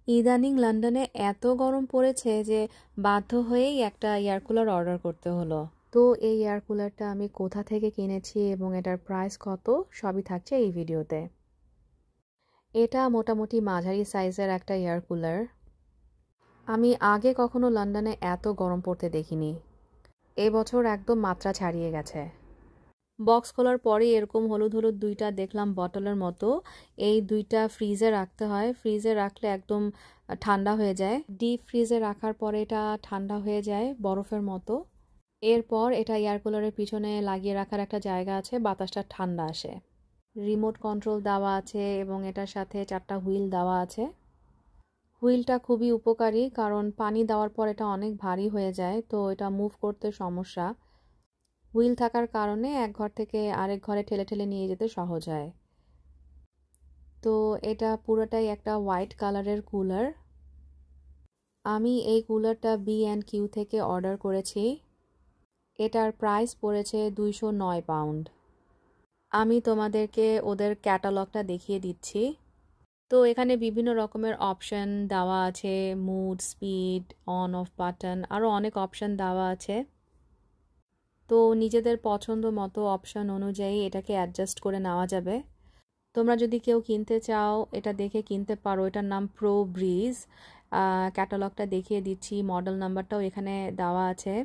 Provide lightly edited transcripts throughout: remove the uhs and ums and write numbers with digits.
ইদানিং লন্ডনে এত গরম পড়েছে যে বাধ্য হয়েই একটা এয়ার কুলার অর্ডার করতে হলো। তো এই এয়ার কুলারটা আমি কোথা থেকে কিনেছি এবং এটার প্রাইস কত সবই থাকছে এই ভিডিওতে। এটা মোটামুটি মাঝারি সাইজের একটা এয়ার কুলার। আমি আগে কখনো লন্ডনে এত গরম পড়তে দেখিনি। এবছর একদম মাত্রা ছাড়িয়ে গেছে। বক্স খোলার পরে এরকম হলুদ হলুদ দুইটা দেখলাম বটলের মতো। এই দুইটা ফ্রিজে রাখতে হয়, ফ্রিজে রাখলে একদম ঠান্ডা হয়ে যায়। ডিপ ফ্রিজে রাখার পরে এটা ঠান্ডা হয়ে যায় বরফের মতো। এরপর এটা এয়ার কুলারের পিছনে লাগিয়ে রাখার একটা জায়গা আছে, বাতাসটা ঠান্ডা আসে। রিমোট কন্ট্রোল দেওয়া আছে এবং এটার সাথে 4টা হুইল দেওয়া আছে। হুইলটা খুবই উপকারী কারণ পানি দেওয়ার পর এটা অনেক ভারী হয়ে যায়, তো এটা মুভ করতে সমস্যা। হুইল থাকার কারণে এক ঘর থেকে আরেক ঘরে ঠেলে ঠেলে নিয়ে যেতে সহজ হয়। তো এটা পুরোটাই একটা হোয়াইট কালারের কুলার। আমি এই কুলারটা B&Q থেকে অর্ডার করেছি। এটার প্রাইস পড়েছে 209 পাউন্ড। আমি তোমাদেরকে ওদের ক্যাটালগটা দেখিয়ে দিচ্ছি। তো এখানে বিভিন্ন রকমের অপশন দেওয়া আছে, mood, speed, on off button, আরও অনেক অপশন দেওয়া আছে। তো নিজেদের পছন্দ মতো অপশন অনুযায়ী এটাকে অ্যাডজাস্ট করে নেওয়া যাবে। তোমরা যদি কেউ কিনতে চাও এটা দেখে কিনতে পারো। এটার নাম প্রো ব্রিজ। ক্যাটালগটা দেখিয়ে দিচ্ছি, মডেল নাম্বারটাও এখানে দেওয়া আছে।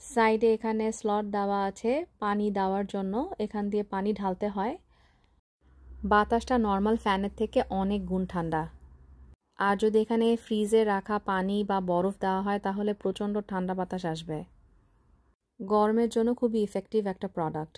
সাইডে এখানে স্লট দেওয়া আছে পানি দেওয়ার জন্য, এখান দিয়ে পানি ঢালতে হয়। বাতাসটা নর্মাল ফ্যানের থেকে অনেক গুণ ঠান্ডা। আর যদি এখানে ফ্রিজে রাখা পানি বা বরফ দেওয়া হয় তাহলে প্রচণ্ড ঠান্ডা বাতাস আসবে। গরমের জন্য খুবই ইফেক্টিভ একটা প্রোডাক্ট।